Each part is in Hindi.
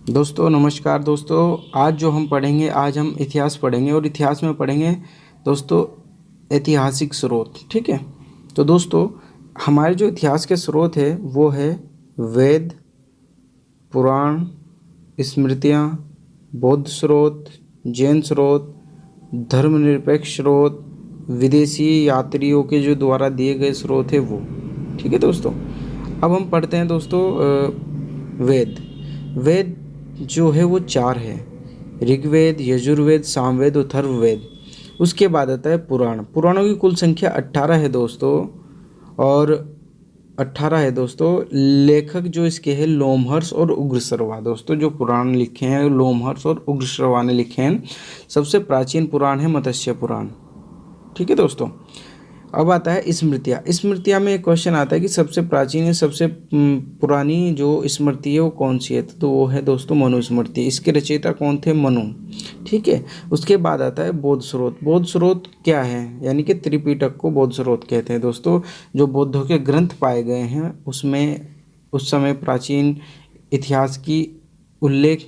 दोस्तों नमस्कार दोस्तों। आज हम इतिहास पढ़ेंगे और इतिहास में पढ़ेंगे दोस्तों ऐतिहासिक स्रोत। ठीक है। तो दोस्तों हमारे जो इतिहास के स्रोत है वो है वेद, पुराण, स्मृतियाँ, बौद्ध स्रोत, जैन स्रोत, धर्मनिरपेक्ष स्रोत, विदेशी यात्रियों के जो द्वारा दिए गए स्रोत है वो। ठीक है दोस्तों। अब हम पढ़ते हैं दोस्तों वेद। वेद जो है वो चार है: ऋग्वेद, यजुर्वेद, सामवेद, अथर्ववेद। उसके बाद आता है पुराण। पुराणों की कुल संख्या 18 है दोस्तों। और 18 है दोस्तों। लेखक जो इसके हैं लोमहर्ष और उग्रश्रवा। दोस्तों जो पुराण लिखे हैं लोमहर्ष और उग्रश्रवा ने लिखे हैं। सबसे प्राचीन पुराण है मत्स्य पुराण। ठीक है दोस्तों। अब आता है स्मृतियाँ। स्मृतियाँ में एक क्वेश्चन आता है कि सबसे प्राचीन या सबसे पुरानी जो स्मृति है वो कौन सी है, तो वो है दोस्तों मनुस्मृति। इसके रचयिता कौन थे? मनु। ठीक है। उसके बाद आता है बौद्ध स्रोत। बौद्ध स्रोत क्या है? यानी कि त्रिपिटक को बौद्ध स्रोत कहते हैं दोस्तों। जो बौद्धों के ग्रंथ पाए गए हैं उसमें उस समय प्राचीन इतिहास की उल्लेख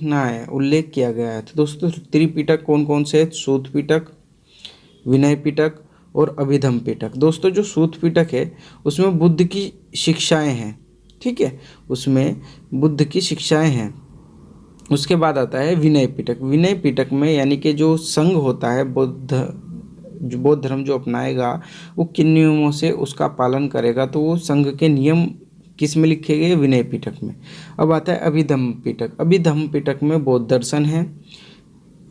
किया गया है। तो दोस्तों त्रिपिटक कौन कौन से है? सूत पिटक, विनय पिटक और अभिधम पिटक। दोस्तों जो सूत पिटक है उसमें बुद्ध की शिक्षाएं हैं। ठीक है, उसमें बुद्ध की शिक्षाएं हैं। उसके बाद आता है विनय पिटक। विनय पिटक में यानी कि जो संघ होता है बौद्ध धर्म जो अपनाएगा वो किन नियमों से उसका पालन करेगा, तो वो संघ के नियम किस में लिखे गए? विनय पिटक में। अब आता है अभिधम पिटक। अभिधम पिटक में बौद्ध दर्शन है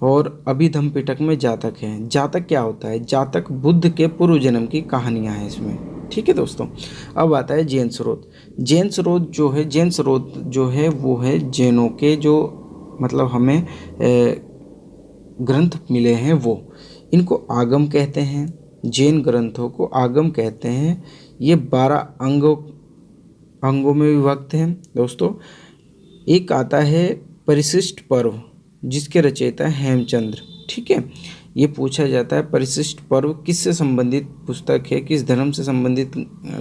और अभिधम पिटक में जातक है। जातक क्या होता है? जातक बुद्ध के पूर्व जन्म की कहानियां हैं इसमें। ठीक है दोस्तों। अब आता है जैन स्रोत। जैन स्रोत जो है वो है जैनों के जो मतलब हमें ग्रंथ मिले हैं वो। इनको आगम कहते हैं। जैन ग्रंथों को आगम कहते हैं। ये 12 अंगों में विभक्त हैं दोस्तों। एक आता है परिशिष्ट पर्व जिसके रचयिता है हेमचंद्र। ठीक है। ये पूछा जाता है परिशिष्ट पर्व किससे संबंधित पुस्तक है, किस धर्म से संबंधित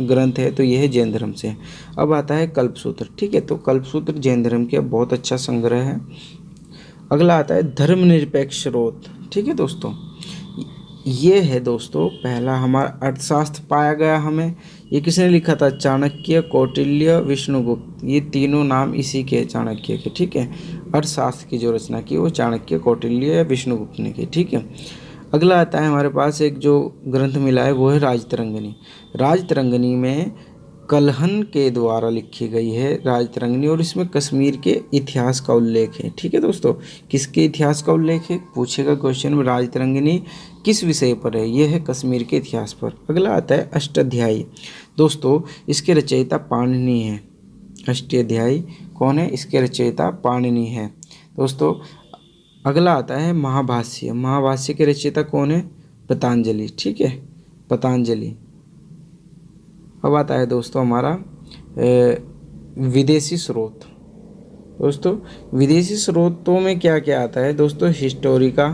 ग्रंथ है, तो यह है जैन धर्म से। अब आता है कल्पसूत्र। ठीक है, तो कल्पसूत्र जैन धर्म का बहुत अच्छा संग्रह है। अगला आता है धर्मनिरपेक्ष स्रोत। ठीक है दोस्तों, ये है दोस्तों पहला हमारा अर्थशास्त्र पाया गया हमें। ये किसने लिखा था? चाणक्य, कौटिल्य, विष्णुगुप्त। ये तीनों नाम इसी के चाणक्य के। ठीक है। अर्थशास्त्र की जो रचना की वो चाणक्य, कौटिल्य या विष्णुगुप्त ने की। ठीक है। अगला आता है हमारे पास एक जो ग्रंथ मिला है वो है राजतरंगिणी। राजतरंगिणी में कल्हन के द्वारा लिखी गई है राजतरंगिणी और इसमें कश्मीर के इतिहास का उल्लेख है। ठीक है दोस्तों, किसके इतिहास का उल्लेख है पूछेगा क्वेश्चन में। राजतरंगिणी किस विषय पर है? यह है कश्मीर के इतिहास पर। अगला आता है अष्टाध्यायी। दोस्तों इसके रचयिता पाणिनि है। अष्टाध्यायी कौन है? इसके रचयिता पाणिनि है दोस्तों। अगला आता है महाभाष्य। महाभाष्य के रचयिता कौन है? पतंजलि। ठीक है, पतंजलि। अब आता है दोस्तों हमारा विदेशी स्रोत। दोस्तों विदेशी स्रोतों में क्या क्या आता है? दोस्तों हिस्टोरिका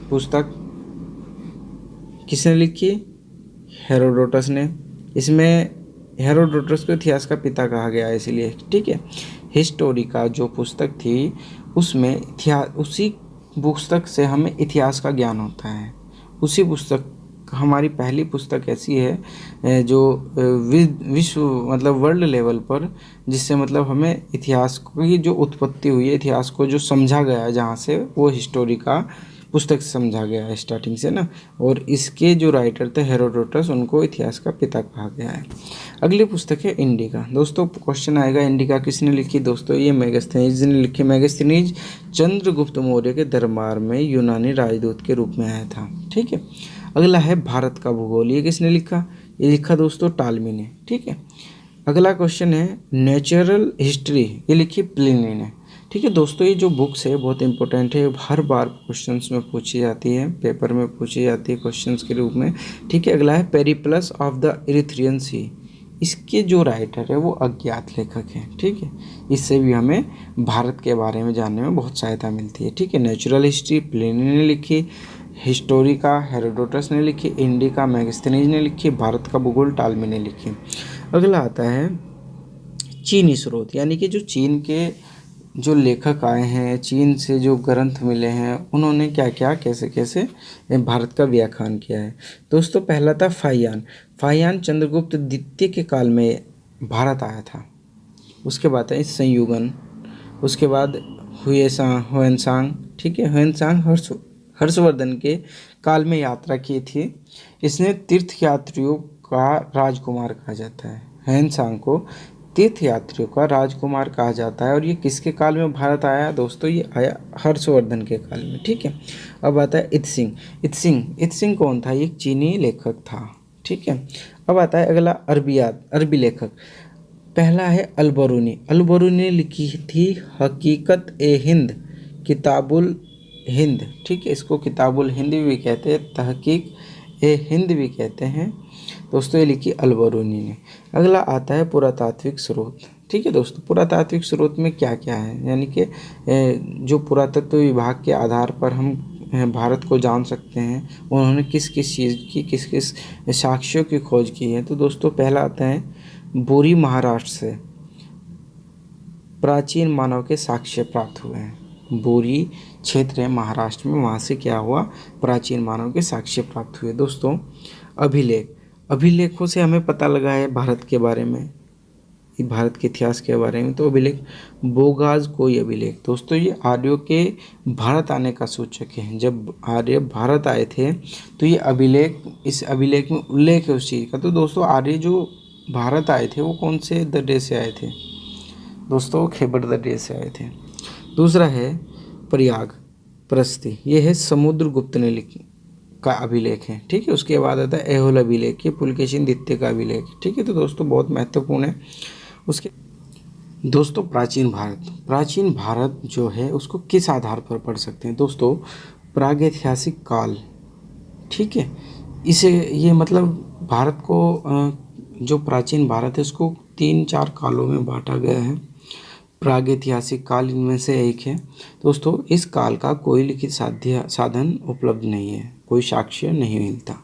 पुस्तक किसने लिखी? हेरोडोटस ने। इसमें हेरोडोटस को इतिहास का पिता कहा गया है इसलिए। ठीक है। हिस्टोरिका जो पुस्तक थी उसमें उसी पुस्तक से हमें इतिहास का ज्ञान होता है। उसी पुस्तक हमारी पहली पुस्तक ऐसी है जो विश्व मतलब वर्ल्ड लेवल पर जिससे मतलब हमें इतिहास की जो उत्पत्ति हुई है, इतिहास को जो समझा गया है जहाँ से, वो हिस्टोरिका पुस्तक से समझा गया है स्टार्टिंग से ना। और इसके जो राइटर थे हेरोडोटस, उनको इतिहास का पिता कहा गया है। अगली पुस्तक है इंडिका। दोस्तों क्वेश्चन आएगा इंडिका किसने लिखी? दोस्तों ये मेगास्थनीज ने लिखी। मेगास्थनीज चंद्रगुप्त मौर्य के दरबार में यूनानी राजदूत के रूप में आया था। ठीक है। अगला है भारत का भूगोल। ये किसने लिखा? ये लिखा दोस्तों टालमी ने। ठीक है। अगला क्वेश्चन है नेचुरल हिस्ट्री। ये लिखी प्लिनी ने। ठीक है दोस्तों, ये जो बुक्स है बहुत इंपॉर्टेंट है। हर बार क्वेश्चंस में पूछी जाती है, पेपर में पूछी जाती है क्वेश्चंस के रूप में। ठीक है। अगला है पेरिप्लस ऑफ द इरिथ्रियन सी। इसके जो राइटर है वो अज्ञात लेखक हैं। ठीक है। इससे भी हमें भारत के बारे में जानने में बहुत सहायता मिलती है। ठीक है। नेचुरल हिस्ट्री प्लिनी ने लिखी, हिस्टोरिका हेरोडोटस ने लिखी, इंडिका मेगास्थनीज ने लिखी, भारत का भूगोल टालमी ने लिखी। अगला आता है चीनी स्रोत, यानी कि जो चीन के जो लेखक आए हैं, चीन से जो ग्रंथ मिले हैं, उन्होंने क्या क्या कैसे कैसे भारत का व्याख्यान किया है। दोस्तों पहला था फाहियान। फाहियान चंद्रगुप्त द्वितीय के काल में भारत आया था। उसके बाद है संयुगन, उसके बाद हुएनसांग, ठीक है, हुएनसांग हर्षवर्धन के काल में यात्रा की थी। इसने तीर्थयात्रियों का राजकुमार कहा जाता है। हुएनसांग को तीर्थयात्रियों का राजकुमार कहा जाता है। और ये किसके काल में भारत आया दोस्तों? ये आया हर्षवर्धन के काल में, ठीक है। अब आता है इत्सिंग। इत्सिंग कौन था? ये एक चीनी लेखक था, ठीक है। अब आता है अगला अरबी लेखक। पहला है अलबरूनी। अलबरूनी ने लिखी थी हकीकत ए हिंद, किताबुल हिंद, ठीक है। इसको किताबुल हिंद भी कहते हैं, तहकीक ए हिंद भी कहते हैं दोस्तों। ये लिखी अलबरूनी ने। अगला आता है पुरातात्विक स्रोत, ठीक है दोस्तों। पुरातात्विक स्रोत में क्या क्या है, यानी कि जो पुरातत्व विभाग के आधार पर हम भारत को जान सकते हैं, उन्होंने किस किस चीज़ की, किस किस साक्ष्यों की खोज की है। तो दोस्तों पहला आता है बोरी महाराष्ट्र से प्राचीन मानव के साक्ष्य प्राप्त हुए हैं। बोरी क्षेत्र है महाराष्ट्र में, वहाँ से क्या हुआ? प्राचीन मानव के साक्ष्य प्राप्त हुए। दोस्तों अभिलेखों से हमें पता लगा है भारत के बारे में, भारत के इतिहास के बारे में। तो अभिलेख बोगाज कोई अभिलेख दोस्तों, ये आर्यों के भारत आने का सूचक है। जब आर्य भारत आए थे तो ये अभिलेख, इस अभिलेख में उल्लेख है उस चीज़ का। तो दोस्तों आर्य जो भारत आए थे वो कौन से दर्रे से आए थे दोस्तों? खैबर दर्रे से आए थे। दूसरा है प्रयाग प्रस्ति, ये है समुद्रगुप्त ने लिखी का अभिलेख है, ठीक है। उसके बाद आता है ऐहोल अभिलेख, ये पुलकेशिन द्वितीय का अभिलेख, ठीक है। तो दोस्तों बहुत महत्वपूर्ण है। उसके दोस्तों प्राचीन भारत जो है उसको किस आधार पर पढ़ सकते हैं दोस्तों? प्रागैतिहासिक काल, ठीक है। इसे ये मतलब भारत को जो प्राचीन भारत है उसको 3-4 कालों में बांटा गया है। प्रागैतिहासिक काल इनमें से एक है दोस्तों। इस काल का कोई लिखित साधन उपलब्ध नहीं है, कोई साक्ष्य नहीं मिलता।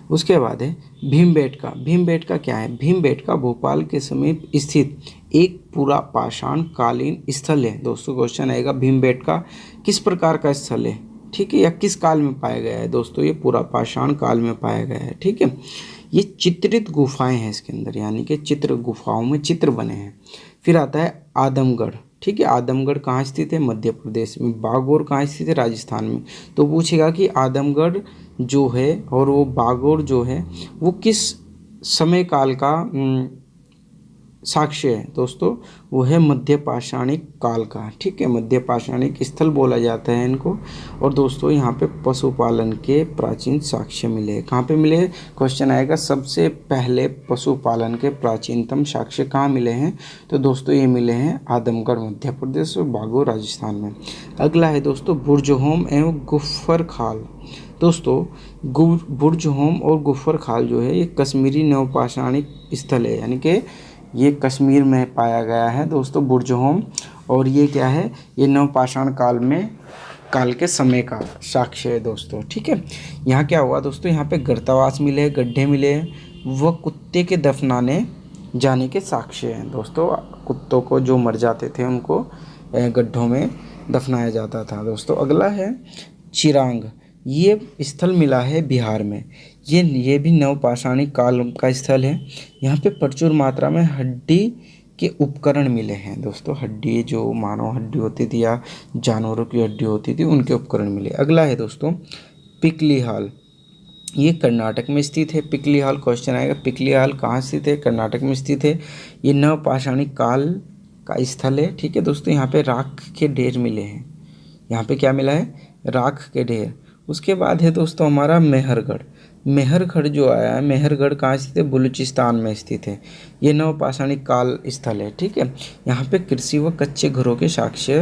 उसके बाद है भीमबेटका। भीमबेटका क्या है? भीमबेटका भोपाल के समीप स्थित एक पूरा पाषाण कालीन स्थल है दोस्तों। क्वेश्चन आएगा भीमबेटका किस प्रकार का स्थल है, ठीक है, या किस काल में पाया गया है दोस्तों? ये पूरा पाषाण काल में पाया गया है, ठीक है। ये चित्रित गुफाएं हैं इसके अंदर, यानी कि चित्र गुफाओं में चित्र बने हैं। फिर आता है आदमगढ़, ठीक है। आदमगढ़ कहाँ स्थित है? मध्य प्रदेश में। बागौर कहाँ स्थित है? राजस्थान में। तो पूछेगा कि आदमगढ़ जो है और वो बागौर जो है वो किस समय काल का साक्ष्य है दोस्तों? वो है मध्य पाषाणिक काल का, ठीक है। मध्य पाषाणिक स्थल बोला जाता है इनको। और दोस्तों यहाँ पे पशुपालन के प्राचीन साक्ष्य मिले। कहाँ पे मिले? क्वेश्चन आएगा सबसे पहले पशुपालन के प्राचीनतम साक्ष्य कहाँ मिले हैं? तो दोस्तों ये मिले हैं आदमगढ़ मध्य प्रदेश और बागौर राजस्थान में। अगला है दोस्तों बुर्जहोम एवं गुफ्फर खाल। दोस्तों बुर्जहोम और गुफ्फर खाल जो है ये कश्मीरी नवपाषाणिक स्थल है, यानी कि ये कश्मीर में पाया गया है दोस्तों बुर्जहोम। और ये क्या है? ये नवपाषाण काल के समय का साक्ष्य है दोस्तों, ठीक है। यहाँ क्या हुआ दोस्तों? यहाँ पे गर्तावास मिले, गड्ढे मिले, वह कुत्ते के दफनाने जाने के साक्ष्य हैं दोस्तों। कुत्तों को जो मर जाते थे उनको गड्ढों में दफनाया जाता था दोस्तों। अगला है चिरांग। ये स्थल मिला है बिहार में। ये भी नवपाषाणिक काल का स्थल है। यहाँ पे प्रचुर मात्रा में हड्डी के उपकरण मिले हैं दोस्तों। हड्डी जो मानव हड्डी होती थी या जानवरों की हड्डी होती थी उनके उपकरण मिले। अगला है दोस्तों पिकली हाल। ये कर्नाटक में स्थित है। पिकली हाल क्वेश्चन आएगा पिकली हाल कहाँ स्थित है? कर्नाटक में स्थित है। ये नवपाषाणिक काल का स्थल है, ठीक है दोस्तों। यहाँ पे राख के ढेर मिले हैं। यहाँ पे क्या मिला है? राख के ढेर। उसके बाद है दोस्तों हमारा मेहरगढ़। मेहरगढ़ जो आया है, मेहरगढ़ कहाँ स्थित है? बलूचिस्तान में स्थित है। ये नवपाषाणिक काल स्थल है, ठीक है। यहाँ पे कृषि व कच्चे घरों के साक्ष्य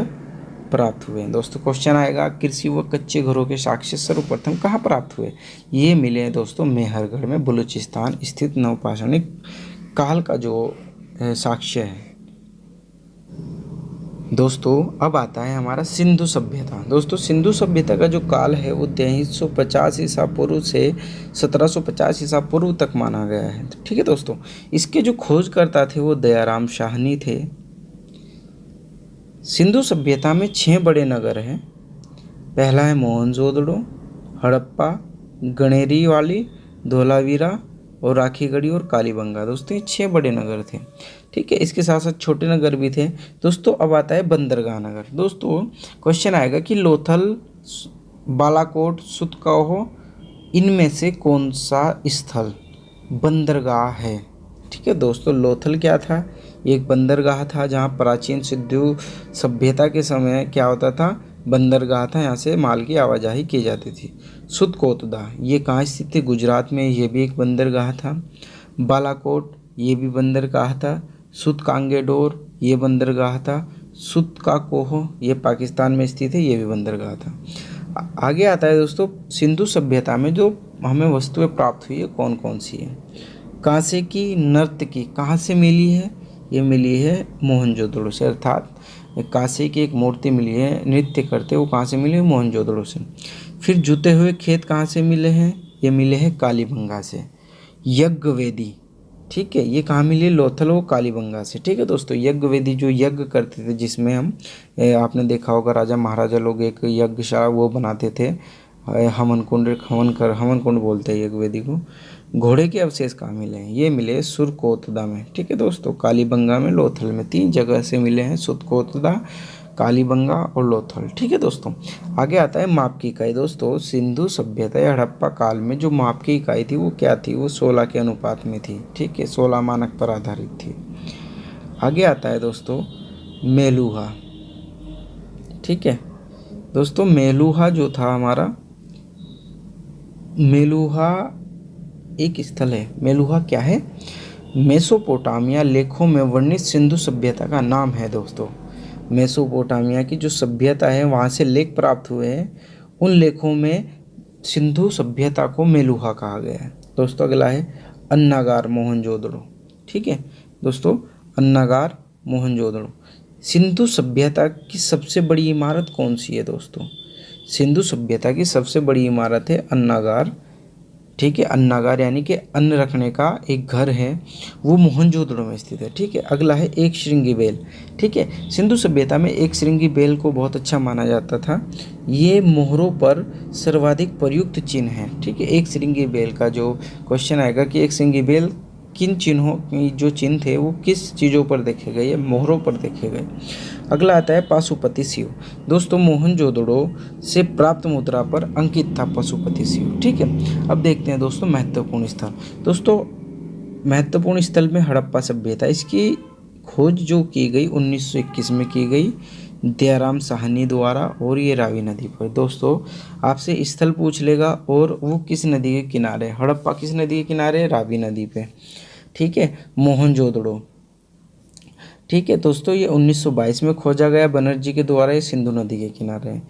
प्राप्त हुए हैं दोस्तों। क्वेश्चन आएगा कृषि व कच्चे घरों के साक्ष्य सर्वप्रथम कहाँ प्राप्त हुए? ये मिले हैं दोस्तों मेहरगढ़ में, बलूचिस्तान स्थित नवपाषाणिक काल का जो साक्ष्य है दोस्तों। अब आता है हमारा सिंधु सभ्यता। दोस्तों सिंधु सभ्यता का जो काल है वो 2350 ईसा पूर्व से 1750 ईसा पूर्व तक माना गया है, ठीक है दोस्तों। इसके जो खोजकर्ता थे वो दयाराम साहनी थे। सिंधु सभ्यता में 6 बड़े नगर हैं। पहला है मोहनजोदड़ो, हड़प्पा, गणेरीवाली, धोलावीरा और राखीगढ़ी और कालीबंगा। दोस्तों ये 6 बड़े नगर थे। ठीक है, इसके साथ साथ छोटे नगर भी थे। दोस्तों अब आता है बंदरगाह नगर। दोस्तों क्वेश्चन आएगा कि लोथल, बालाकोट, सुतकहो, इनमें से कौन सा स्थल बंदरगाह है। ठीक है दोस्तों, लोथल क्या था, एक बंदरगाह था जहाँ प्राचीन सिंधु सभ्यता के समय क्या होता था, बंदरगाह था, यहाँ से माल की आवाजाही की जाती थी। सुतकोतदा ये कहाँ स्थित थी, गुजरात में, ये भी एक बंदरगाह था। बालाकोट ये भी बंदरगाह था। सुतकांगेडोर ये बंदरगाह था। सुतकाकोह ये पाकिस्तान में स्थित है, ये भी बंदरगाह था। आगे आता है दोस्तों, सिंधु सभ्यता में जो हमें वस्तुएं प्राप्त हुई है कौन कौन सी है। कांसे की नर्तकी कहाँ से मिली है, ये मिली है मोहनजोदड़ो से, अर्थात कांसे की एक मूर्ति मिली है नृत्य करते, वो कहाँ से मिली है, मोहनजोदड़ो से। फिर जुते हुए खेत कहाँ से मिले हैं, ये मिले हैं कालीबंगा से। यज्ञ वेदी, ठीक है, ये कहाँ मिली, लोथल और कालीबंगा से। ठीक है दोस्तों, यज्ञ वेदी जो यज्ञ करते थे, जिसमें हम आपने देखा होगा राजा महाराजा लोग एक यज्ञशाला वो बनाते थे, हवन कुंड बोलते हैं यज्ञ वेदी को। घोड़े के अवशेष कहाँ मिले हैं, ये मिले सुरकोतदा में। ठीक है दोस्तों, कालीबंगा में, लोथल में, 3 जगह से मिले हैं, सुरकोतदा, कालीबंगा और लोथल। ठीक है दोस्तों, आगे आता है माप की इकाई। दोस्तों सिंधु सभ्यता या हड़प्पा काल में जो माप की इकाई थी वो क्या थी, वो 16 के अनुपात में थी। ठीक है, 16 मानक पर आधारित थी। आगे आता है दोस्तों मेलुहा। ठीक है दोस्तों, मेलुहा जो था हमारा, मेलुहा एक स्थल है। मेलुहा क्या है, मेसोपोटामिया लेखों में वर्णित सिंधु सभ्यता का नाम है। दोस्तों मेसोपोटामिया की जो सभ्यता है वहाँ से लेख प्राप्त हुए हैं, उन लेखों में सिंधु सभ्यता को मेलुहा कहा गया है। दोस्तों अगला है अन्नागार मोहनजोदड़ो। ठीक है दोस्तों, अन्नागार मोहनजोदड़ो। सिंधु सभ्यता की सबसे बड़ी इमारत कौन सी है दोस्तों, सिंधु सभ्यता की सबसे बड़ी इमारत है अन्नागार। ठीक है, अन्नागार यानी कि अन्न रखने का एक घर है, वो मोहनजोदड़ो में स्थित है। ठीक है, अगला है एक श्रृंगी बेल। ठीक है, सिंधु सभ्यता में एक श्रृंगी बेल को बहुत अच्छा माना जाता था। ये मोहरों पर सर्वाधिक प्रयुक्त चिन्ह है। ठीक है, एक श्रृंगी बेल का जो क्वेश्चन आएगा कि एक श्रृंगी बेल किन चिन्हों, जो चिन्ह थे वो किस चीज़ों पर देखे गए, ये मोहरों पर देखे गए। अगला आता है पशुपति शिव। दोस्तों मोहनजोदड़ो से प्राप्त मुद्रा पर अंकित था पशुपति शिव। ठीक है, अब देखते हैं दोस्तों महत्वपूर्ण स्थल। दोस्तों महत्वपूर्ण स्थल में हड़प्पा सभ्यता, इसकी खोज जो की गई 1921 में की गई दयाराम साहनी द्वारा, और ये रावी नदी पर। दोस्तों आपसे स्थल पूछ लेगा और वो किस नदी के किनारे, हड़प्पा किस नदी के किनारे, रावी नदी पे। ठीक है, मोहनजोदड़ो। ठीक है दोस्तों, ये 1922 में खोजा गया बनर्जी के द्वारा, ये सिंधु नदी के किनारे है।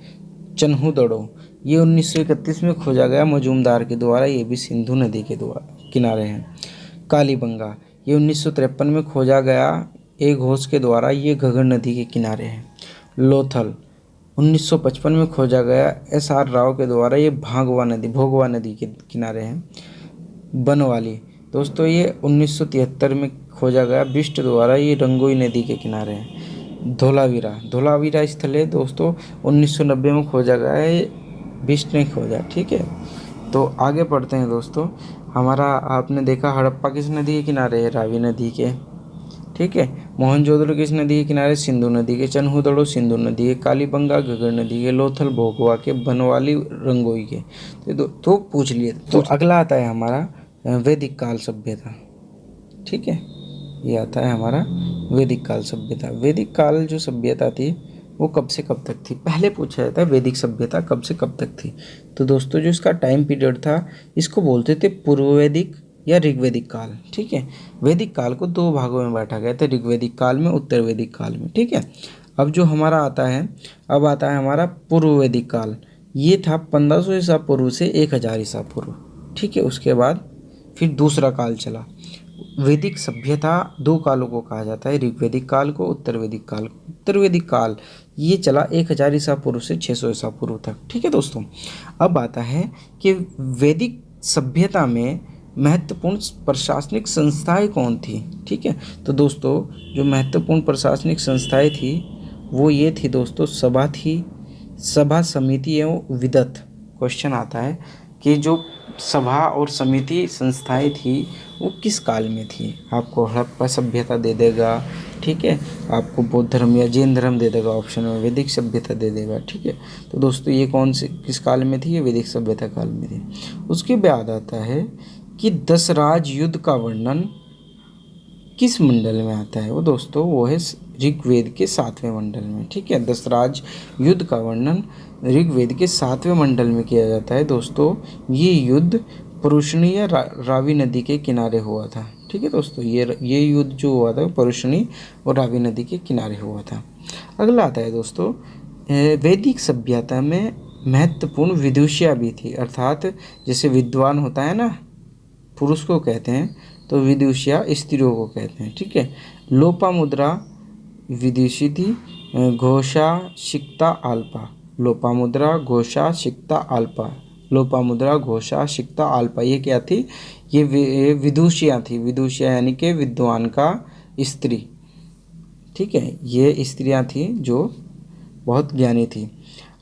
चन्हुदड़ो ये 1931 में खोजा गया मजूमदार के द्वारा, ये भी सिंधु नदी के द्वारा किनारे हैं। कालीबंगा ये 1953 में खोजा गया एक घोष के द्वारा, ये घग्गर नदी के किनारे है। लोथल 1955 में खोजा गया SR राव के द्वारा, ये भोगवा नदी के किनारे हैं। बनवाली दोस्तों ये 1973 में खोजा गया बिष्ट द्वारा, ये रंगोई नदी के किनारे है। धोलावीरा स्थल है दोस्तों 1990 में खोजा गया है, बिष्ट ने खोजा। ठीक है, तो आगे पढ़ते हैं दोस्तों। हमारा आपने देखा हड़प्पा किस नदी के किनारे है, रावी नदी के। ठीक है, मोहनजोदड़ो किस नदी के किनारे, सिंधु नदी के। चन्हुदड़ो सिंधु नदी के। कालीबंगा घग्गर नदी के। लोथल भोगवा के। बनवाली रंगोई के। तो पूछ लिए। तो अगला आता है हमारा वैदिक काल सभ्यता। ठीक है, ये आता है हमारा वैदिक काल सभ्यता। वैदिक काल जो सभ्यता थी वो कब से कब तक थी, पहले पूछा जाता है वैदिक सभ्यता कब से कब तक थी। तो दोस्तों जो इसका टाइम पीरियड था, इसको बोलते थे पूर्व वैदिक या ऋग्वैदिक काल। ठीक है, वैदिक काल को 2 भागों में बांटा गया था, ऋग्वैदिक काल में, उत्तर वैदिक काल में। ठीक है, अब जो हमारा आता है, अब आता है हमारा पूर्व वैदिक काल। ये था 1500 ईसा पूर्व से 1000 ईसा पूर्व। ठीक है, उसके बाद फिर दूसरा काल चला। वैदिक सभ्यता 2 कालों को कहा जाता है, ऋग्वैदिक काल को, उत्तर वैदिक काल को। उत्तर वैदिक काल ये चला 1000 ईसा पूर्व से 600 ईसा पूर्व तक। ठीक है दोस्तों, अब आता है कि वैदिक सभ्यता में महत्वपूर्ण प्रशासनिक संस्थाएं कौन थी। ठीक है, तो दोस्तों जो महत्वपूर्ण प्रशासनिक संस्थाएं थी वो ये थी दोस्तों, सभा थी, सभा समिति एवं विदत। क्वेश्चन आता है कि जो सभा और समिति संस्थाएं थी वो किस काल में थी। आपको हड़प्पा सभ्यता दे देगा, ठीक है, आपको बौद्ध धर्म या जैन धर्म दे देगा ऑप्शन में, वैदिक सभ्यता दे देगा, ठीक है। तो दोस्तों ये कौन से किस काल में थी, ये वैदिक सभ्यता काल में थी। उसके बाद आता है कि दशराज युद्ध का वर्णन किस मंडल में आता है। वो दोस्तों वो है ऋग्वेद के 7वें मंडल में, ठीक है। दशराज युद्ध का वर्णन ऋग्वेद के 7वें मंडल में किया जाता है दोस्तों। ये युद्ध परुष्णी या रावी नदी के किनारे हुआ था, ठीक है दोस्तों। ये युद्ध जो हुआ था परुष्णी और रावी नदी के किनारे हुआ था। अगला आता है दोस्तों, वैदिक सभ्यता में महत्वपूर्ण विदुषिया भी थी, अर्थात जैसे विद्वान होता है ना, पुरुष को कहते हैं, तो विदुषिया स्त्रियों को कहते हैं, ठीक है। लोपामुद्रा विदुषी थी, घोषा शिक्ता आल्पा, लोपामुद्रा घोषा शिक्ता आल्पा, लोपामुद्रा घोषा शिक्ता आल्पा, ये क्या थी, ये विदुषियाँ थी। विदुषिया यानी कि विद्वान का स्त्री, ठीक है, ये स्त्रियाँ थी जो बहुत ज्ञानी थी।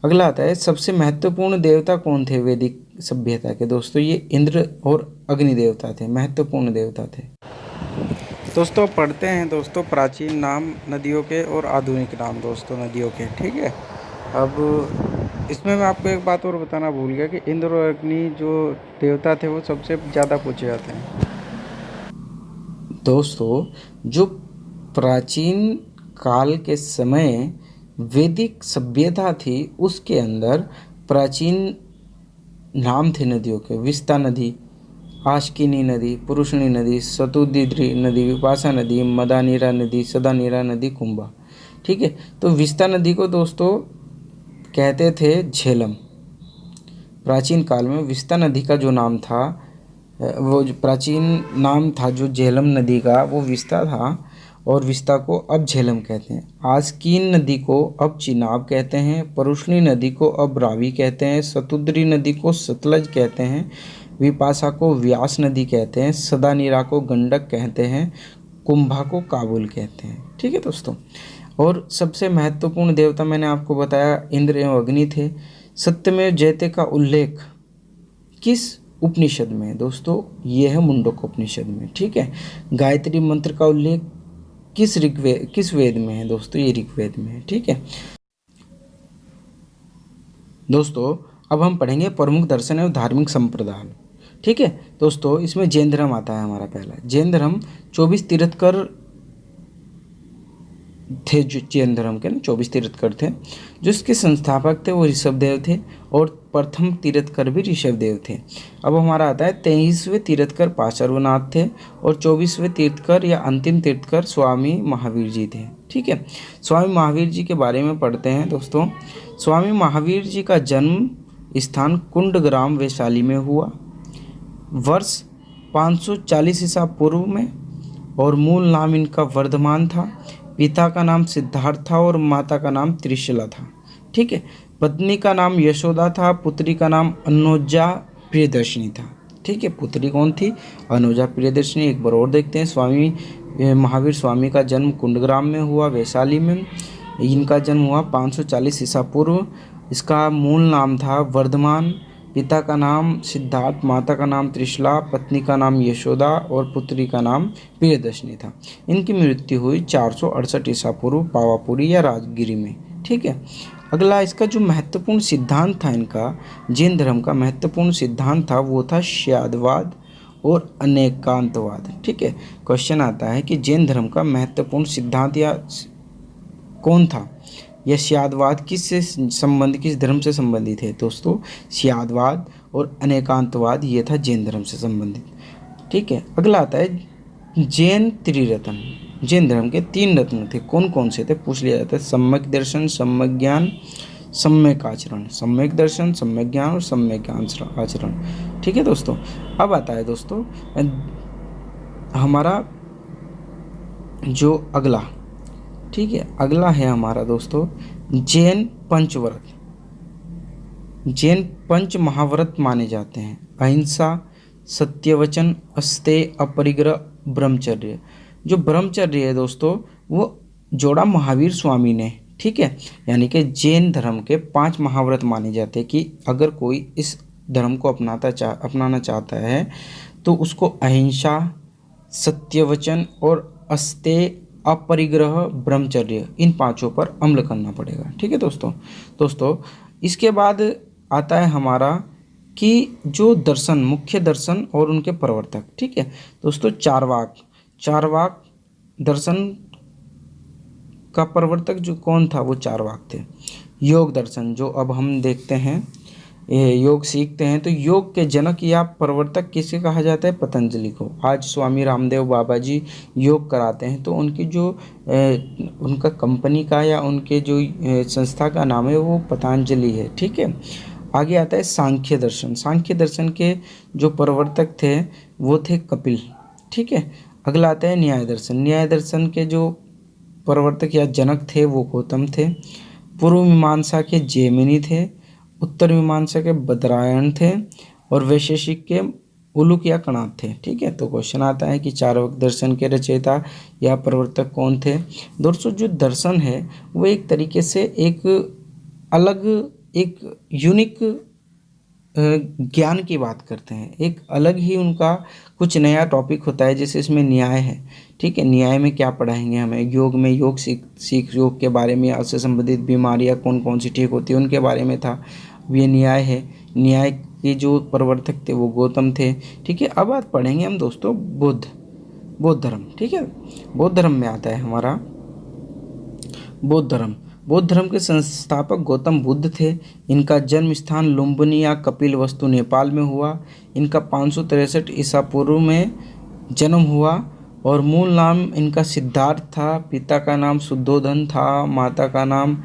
अगला आता है सबसे महत्वपूर्ण देवता कौन थे वैदिक सभ्यता के। दोस्तों ये इंद्र और अग्नि देवता थे, महत्वपूर्ण देवता थे। दोस्तों पढ़ते हैं दोस्तों प्राचीन नाम नदियों के और आधुनिक नाम दोस्तों नदियों के, ठीक है। अब इसमें मैं आपको एक बात और बताना भूल गया कि इंद्र और अग्नि जो देवता थे वो सबसे ज़्यादा पूछे जाते हैं। दोस्तों जो प्राचीन काल के समय वैदिक सभ्यता थी उसके अंदर प्राचीन नाम थे नदियों के, विस्ता नदी, आश्किनी नदी, पुरुषणी नदी, सतुदिद्री नदी, विपाशा नदी, मदानीरा नदी, सदानीरा नदी, कुंभा, ठीक है। तो विस्ता नदी को दोस्तों कहते थे झेलम। प्राचीन काल में विस्ता नदी का जो नाम था, वो जो प्राचीन नाम था जो झेलम नदी का, वो विस्ता था और विस्ता को अब झेलम कहते हैं। आस्कीन नदी को अब चिनाब कहते हैं, परुष्णी नदी को अब रावी कहते हैं, सतुद्री नदी को सतलज कहते हैं, विपाशा को व्यास नदी कहते हैं, सदानीरा को गंडक कहते हैं, कुंभा को काबुल कहते हैं, ठीक है दोस्तों। और सबसे महत्वपूर्ण देवता मैंने आपको बताया इंद्र एवं अग्नि थे। सत्यमेव जयते का उल्लेख किस उपनिषद में है दोस्तों, ये है मुंडक उपनिषद में, ठीक है। गायत्री मंत्र का उल्लेख किस वेद में है दोस्तों, ये ऋग्वेद में है, ठीक है दोस्तों। अब हम पढ़ेंगे प्रमुख दर्शन एवं धार्मिक संप्रदाय, ठीक है दोस्तों। इसमें जैन धर्म आता है हमारा पहला। जैन धर्म 24 तीर्थकर थे, जो जैन धर्म के ना 24 तीर्थकर थे। जो इसके संस्थापक थे वो ऋषभदेव थे और प्रथम तीर्थकर भी ऋषभदेव थे। अब हमारा आता है 23वें तीर्थकर पार्श्वनाथ थे और 24वें तीर्थकर या अंतिम तीर्थकर स्वामी महावीर जी थे, ठीक है। स्वामी महावीर जी के बारे में पढ़ते हैं दोस्तों। स्वामी महावीर जी का जन्म स्थान कुंडग्राम वैशाली में हुआ, वर्ष 540 ईसा पूर्व में, और मूल नाम इनका वर्धमान था। पिता का नाम सिद्धार्थ था और माता का नाम त्रिशला था, ठीक है। पत्नी का नाम यशोदा था, पुत्री का नाम अनुजा प्रियदर्शनी था, ठीक है। पुत्री कौन थी, अनुजा प्रियदर्शनी। एक बार और देखते हैं। स्वामी महावीर स्वामी का जन्म कुंडग्राम में हुआ, वैशाली में। इनका जन्म हुआ 540 ईसा पूर्व। इसका मूल नाम था वर्धमान। पिता का नाम सिद्धार्थ, माता का नाम त्रिशला, पत्नी का नाम यशोदा और पुत्री का नाम प्रियदर्शनी था। इनकी मृत्यु हुई 468 ईसा पूर्व पावापुरी या राजगिरी में, ठीक है। अगला इसका जो महत्वपूर्ण सिद्धांत था, इनका जैन धर्म का महत्वपूर्ण सिद्धांत था वो था श्यादवाद और अनेकांतवाद, ठीक है। क्वेश्चन आता है कि जैन धर्म का महत्वपूर्ण सिद्धांत या कौन था, यह श्यादवाद किस धर्म से संबंधित है दोस्तों। श्यादवाद और अनेकांतवाद ये था जैन धर्म से संबंधित, ठीक है। अगला आता है जैन त्रिरत्न। जैन धर्म के 3 रत्न थे, कौन कौन से थे पूछ लिया जाता है। सम्यक दर्शन, सम्यक ज्ञान, सम्यक आचरण। सम्यक दर्शन, सम्यक ज्ञान और सम्यक आचरण, ठीक है दोस्तों। अब आता है दोस्तों हमारा जो अगला, ठीक है, अगला है हमारा दोस्तों जैन पंचव्रत। जैन पंच महाव्रत माने जाते हैं। अहिंसा, सत्यवचन, अस्तेय, अपरिग्रह, ब्रह्मचर्य। जो ब्रह्मचर्य है दोस्तों वो जोड़ा महावीर स्वामी ने, ठीक है। यानी कि जैन धर्म के 5 महाव्रत माने जाते हैं कि अगर कोई इस धर्म को अपनाना चाहता है तो उसको अहिंसा, सत्यवचन और अस्तेय, अपरिग्रह, ब्रह्मचर्य, इन 5 पर अमल करना पड़ेगा। ठीक है दोस्तों इसके बाद आता है हमारा कि जो दर्शन, मुख्य दर्शन और उनके प्रवर्तक। ठीक है दोस्तों, चारवाक दर्शन का प्रवर्तक जो कौन था, वो चारवाक थे। योग दर्शन, जो अब हम देखते हैं, योग सीखते हैं, तो योग के जनक या प्रवर्तक किसे कहा जाता है? पतंजलि को। आज स्वामी रामदेव बाबा जी योग कराते हैं तो उनकी जो उनका कंपनी का या उनके जो संस्था का नाम है वो पतंजलि है। ठीक है। आगे आता है सांख्य दर्शन। सांख्य दर्शन के जो प्रवर्तक थे वो थे कपिल। ठीक है। अगला आता है न्याय दर्शन। न्याय दर्शन के जो प्रवर्तक या जनक थे वो गौतम थे। पूर्व मीमांसा के जैमिनी थे, उत्तर मीमांसा के बदरायण थे और वैशेषिक के उलूक या कणाद थे। ठीक है। तो क्वेश्चन आता है कि चारवाक दर्शन के रचयिता या प्रवर्तक कौन थे? दोस्तों जो दर्शन है वो एक तरीके से एक अलग, एक यूनिक ज्ञान की बात करते हैं। एक अलग ही उनका कुछ नया टॉपिक होता है। जैसे इसमें न्याय है। ठीक है। न्याय में क्या पढ़ाएंगे हमें? योग में योग सीख योग के बारे में, उससे संबंधित बीमारियां कौन कौन सी ठीक होती है उनके बारे में था। ये न्याय है। न्याय के जो प्रवर्तक थे वो गौतम थे। ठीक है। अब बात पढ़ेंगे हम दोस्तों बौद्ध धर्म। ठीक है। बौद्ध धर्म में आता है हमारा बौद्ध धर्म। बौद्ध धर्म के संस्थापक गौतम बुद्ध थे। इनका जन्म स्थान लुम्बिनी या कपिलवस्तु नेपाल में हुआ। इनका 563 ईसा पूर्व में जन्म हुआ और मूल नाम इनका सिद्धार्थ था। पिता का नाम शुद्धोधन था, माता का नाम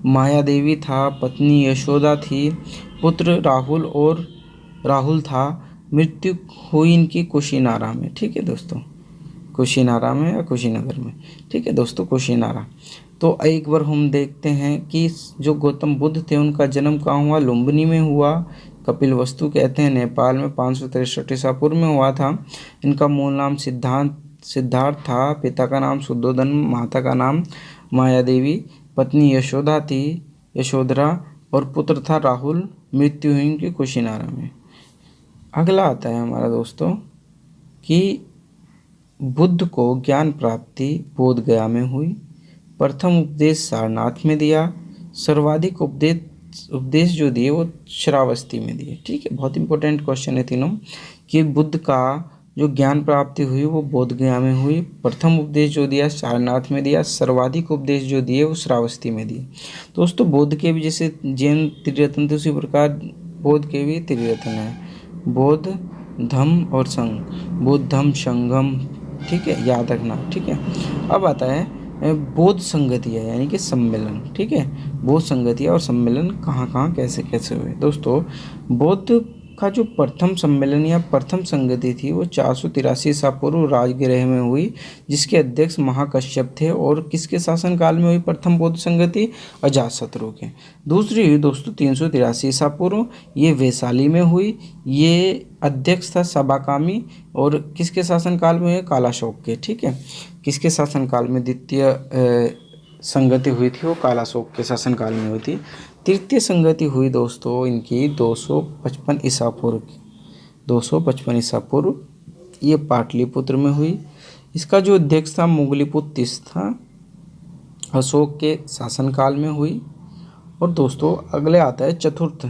माया देवी था, पत्नी यशोदा थी, पुत्र राहुल था। मृत्यु हुई इनकी कुशीनारा में। ठीक है दोस्तों, कुशीनारा में या कुशीनगर में। ठीक है दोस्तों, कुशीनारा। तो एक बार हम देखते हैं कि जो गौतम बुद्ध थे उनका जन्म कहाँ हुआ? लुम्बिनी में हुआ। कपिलवस्तु कहते हैं नेपाल में 563 ईसा पूर्व में हुआ था। इनका मूल नाम सिद्धार्थ था। पिता का नाम शुद्धोधन, माता का नाम माया देवी, पत्नी यशोधरा और पुत्र था राहुल। मृत्यु हुई इनकी कुशीनारा में। अगला आता है हमारा दोस्तों कि बुद्ध को ज्ञान प्राप्ति बोध गया में हुई। प्रथम उपदेश सारनाथ में दिया। सर्वाधिक उपदेश जो दिए वो श्रावस्ती में दिए। ठीक है। बहुत इंपॉर्टेंट क्वेश्चन है तीनों कि बुद्ध का जो ज्ञान प्राप्ति हुई वो बोध गया में हुई। प्रथम उपदेश जो दिया सारनाथ में दिया। सर्वाधिक उपदेश जो दिए वो श्रावस्ती में दिए। दोस्तों बौद्ध के भी जैसे जैन त्रिरत्न थे उसी प्रकार बौद्ध के भी त्रिरत्न है। बौद्ध, धम्म और संघ। बौद्ध, धम्म, संगम। ठीक है, याद रखना। ठीक है। अब आता है बौद्ध संगतियाँ यानी कि सम्मेलन। ठीक है। बौद्ध संगतियाँ और सम्मेलन कहाँ कहाँ कैसे कैसे हुए? दोस्तों बौद्ध का जो प्रथम सम्मेलन या प्रथम संगति थी वो 483 ईसा पूर्व राजगृह में हुई, जिसके अध्यक्ष महाकश्यप थे। और किसके शासनकाल में हुई प्रथम बौद्ध संगति? अजातशत्रु के। दूसरी हुई दोस्तों 383 ईसा पूर्व, ये वैशाली में हुई। ये अध्यक्ष था सबाकामी और किसके शासनकाल में हुई? कालाशोक के। ठीक है। किसके शासनकाल में द्वितीय संगति हुई थी? वो कालाशोक के शासनकाल में हुई थी। तृतीय संगति हुई दोस्तों इनकी 255 ईसा पूर्व। 255 ईसा पूर्व ये पाटलिपुत्र में हुई। इसका जो अध्यक्ष था मुगलिपुत्र तीस था, अशोक के शासनकाल में हुई। और दोस्तों अगले आता है चतुर्थ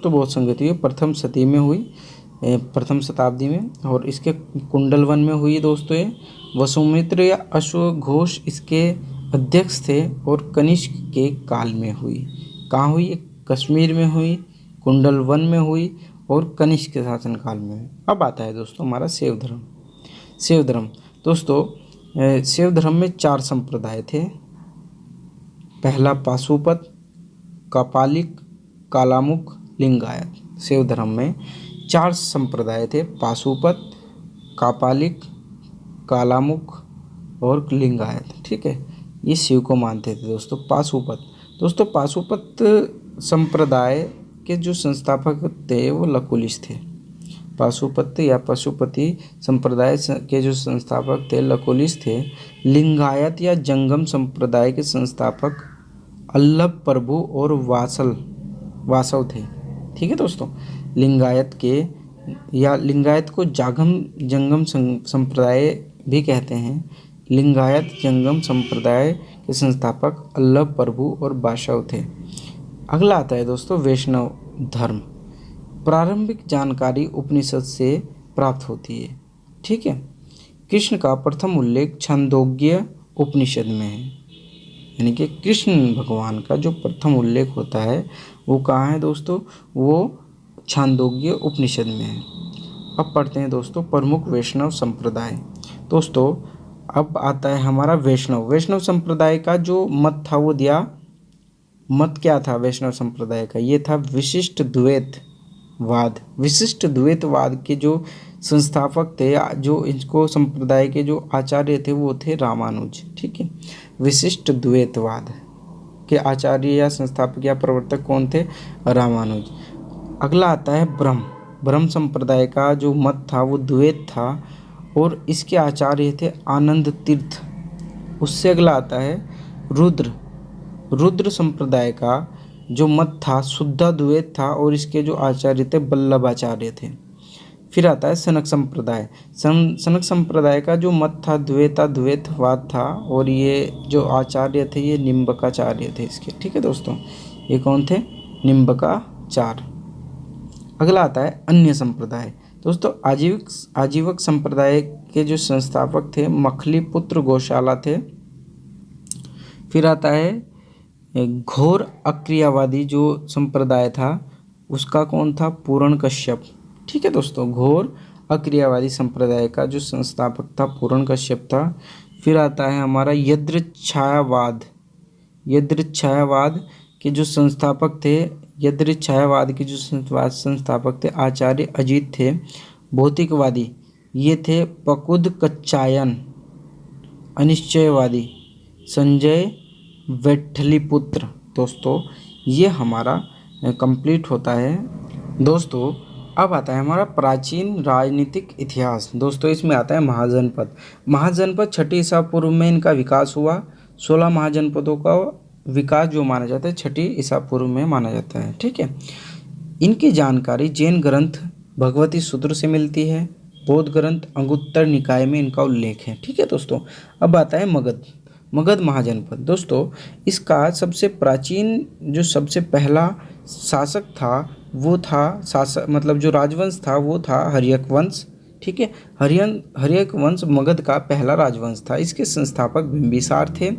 बौद्ध संगति हुई प्रथम शती में हुई, प्रथम शताब्दी में। और इसके कुंडलवन में हुई दोस्तों। ये वसुमित्र या अश्वघोष इसके अध्यक्ष थे और कनिष्क के काल में हुई। कहाँ हुई? कश्मीर में हुई, कुंडलवन में हुई और कनिष्क के शासनकाल में हुई। अब आता है दोस्तों हमारा शैव धर्म। दोस्तों शैव धर्म में 4 संप्रदाय थे। पहला पाशुपत, कापालिक, कालामुख, लिंगायत। शैव धर्म में 4 संप्रदाय थे। पाशुपत, कापालिक, कालामुख और लिंगायत। ठीक है। ये शिव को मानते थे दोस्तों। पाशुपत संप्रदाय के जो संस्थापक थे वो लकुलिश थे। पाशुपत या पशुपति संप्रदाय के जो संस्थापक थे लकुलिश थे। लिंगायत या जंगम संप्रदाय के संस्थापक अल्लभ प्रभु और वासव थे। ठीक है दोस्तों, लिंगायत को जंगम संप्रदाय भी कहते हैं। लिंगायत जंगम संप्रदाय के संस्थापक अल्लभ प्रभु और वासव थे। अगला आता है दोस्तों वैष्णव धर्म। प्रारंभिक जानकारी उपनिषद से प्राप्त होती है। ठीक है, कृष्ण का प्रथम उल्लेख छांदोग्य उपनिषद में है, यानी कि कृष्ण भगवान का जो प्रथम उल्लेख होता है वो कहाँ है दोस्तों, वो छांदोग्य उपनिषद में है। अब पढ़ते हैं दोस्तों प्रमुख वैष्णव संप्रदाय। दोस्तों अब आता है हमारा वैष्णव संप्रदाय का जो मत था वो दिया। मत क्या था वैष्णव संप्रदाय का, ये था विशिष्ट द्वैतवाद के जो संस्थापक थे, जो इनको संप्रदाय के जो आचार्य थे वो थे रामानुज। ठीक है, विशिष्ट द्वैतवाद के आचार्य या संस्थापक या प्रवर्तक कौन थे, रामानुज। अगला आता है ब्रह्म संप्रदाय का जो मत था वो द्वैत था और इसके आचार्य थे आनंद तीर्थ। उससे अगला आता है रुद्र संप्रदाय का जो मत था शुद्धाद्वैत था और इसके जो आचार्य थे वल्लभाचार्य थे। फिर आता है सनक संप्रदाय का जो मत था द्वैतवाद था और ये जो आचार्य थे ये निम्बकाचार्य थे इसके। ठीक है दोस्तों, ये कौन थे, निम्बकाचार्य। अगला आता है अन्य संप्रदाय। दोस्तों आजीवक संप्रदाय के जो संस्थापक थे मखली पुत्र गौशाला थे। फिर आता है घोर अक्रियावादी जो संप्रदाय था उसका कौन था, पूर्ण कश्यप। ठीक है दोस्तों, घोर अक्रियावादी संप्रदाय का जो संस्थापक था पूर्ण कश्यप था। फिर आता है हमारा यदृच्छायावाद के जो संस्थापक थे, यदृच्छायावाद के जो संस्थापक थे आचार्य अजीत थे। भौतिकवादी ये थे पकुद कच्चायन। अनिश्चयवादी संजय वैठलीपुत्र। दोस्तों ये हमारा कंप्लीट होता है। दोस्तों अब आता है हमारा प्राचीन राजनीतिक इतिहास। दोस्तों इसमें आता है महाजनपद 6ठी ईसा पूर्व में इनका विकास हुआ। 16 महाजनपदों का विकास जो माना जाता है 6ठी ईसा पूर्व में माना जाता है। ठीक है, इनकी जानकारी जैन ग्रंथ भगवती सूत्र से मिलती है। बौद्ध ग्रंथ अंगुत्तर निकाय में इनका उल्लेख है। ठीक है दोस्तों, अब आता है मगध महाजनपद। दोस्तों इसका सबसे प्राचीन जो सबसे पहला शासक था वो था जो राजवंश था वो था हर्यक वंश। ठीक है, हर्यक वंश मगध का पहला राजवंश था। इसके संस्थापक बिंबिसार थे।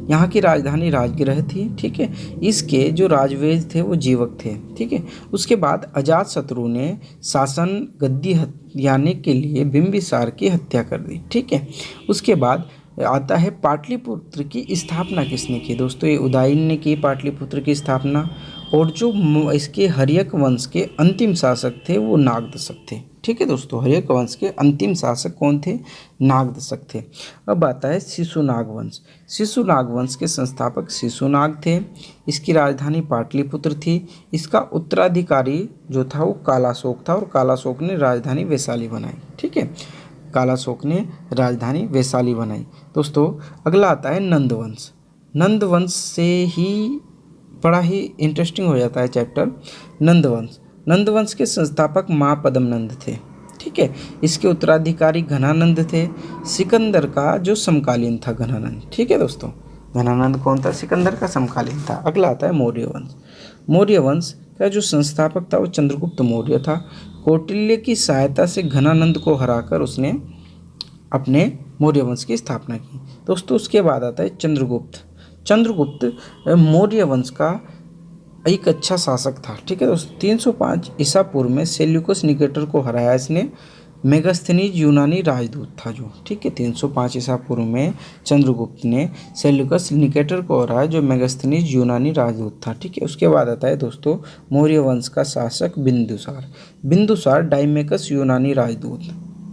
यहाँ की राजधानी राजगृह थी। ठीक है, इसके जो राजवेद थे वो जीवक थे। ठीक है, उसके बाद अजातशत्रु ने शासन गद्दी हथियाने के लिए बिंबिसार की हत्या कर दी। ठीक है, उसके बाद आता है पाटलिपुत्र की स्थापना किसने की। दोस्तों ये उदयन ने की पाटलिपुत्र की स्थापना। और जो इसके हर्यक वंश के अंतिम शासक थे वो नागदशक थे। ठीक है दोस्तों, हर्यक वंश के अंतिम शासक कौन थे, नागदशक थे। अब आता है शिशुनाग वंश के संस्थापक शिशुनाग थे। इसकी राजधानी पाटलिपुत्र थी। इसका उत्तराधिकारी जो था वो कालाशोक था और कालाशोक ने राजधानी वैशाली बनाई। ठीक है, कालाशोक ने राजधानी वैशाली बनाई। दोस्तों अगला आता है नंदवंश से ही बड़ा ही इंटरेस्टिंग हो जाता है चैप्टर। नंदवंश के संस्थापक महापद्म नंद थे। ठीक है, इसके उत्तराधिकारी घनानंद थे। सिकंदर का जो समकालीन था घनानंद। ठीक है दोस्तों, घनानंद कौन था, सिकंदर का समकालीन था। अगला आता है मौर्य वंश का जो संस्थापक था वो चंद्रगुप्त मौर्य था। कौटिल्य की सहायता से घनानंद को हराकर उसने अपने मौर्य वंश की स्थापना की। दोस्तों उसके बाद आता है चंद्रगुप्त मौर्य वंश का एक अच्छा शासक था। ठीक है दोस्तों, 305 ईसा पूर्व में सेल्यूकस निकेटर को हराया इसने। मेगास्थनीज यूनानी राजदूत था जो। ठीक है, 305 ईसा पूर्व में चंद्रगुप्त ने सेल्यूकस निकेटर को हराया जो मेगास्थनीज यूनानी राजदूत था। ठीक है, उसके बाद आता है दोस्तों मौर्य वंश का शासक बिंदुसार डायमेकस यूनानी राजदूत।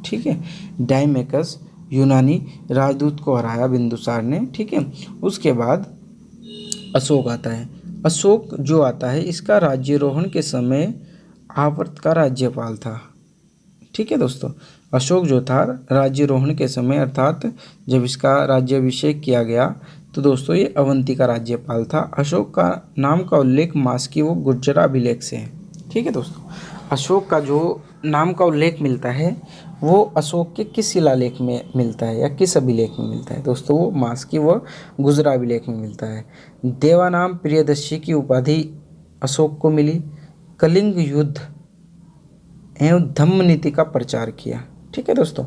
ठीक है, डायमेकस यूनानी राजदूत को हराया बिंदुसार ने। ठीक है, उसके बाद अशोक आता है। अशोक जो आता है इसका राज्यारोहण के समय आवर्त का राज्यपाल था। ठीक है दोस्तों। अशोक जो था राज्यारोहण के समय अर्थात जब इसका राज्याभिषेक किया गया तो दोस्तों ये अवंती का राज्यपाल था। अशोक का नाम का उल्लेख मास्की व गुर्जराभिलेख से है। ठीक है दोस्तों, अशोक का जो नाम का उल्लेख मिलता है वो अशोक के किस शिलालेख में मिलता है या किस अभिलेख में मिलता है दोस्तों? वो मास्की व गुर्जराभिलेख में मिलता है। देवानाम प्रियदर्शी की उपाधि अशोक को मिली। कलिंग युद्ध एवं धम्म नीति का प्रचार किया। ठीक है दोस्तों,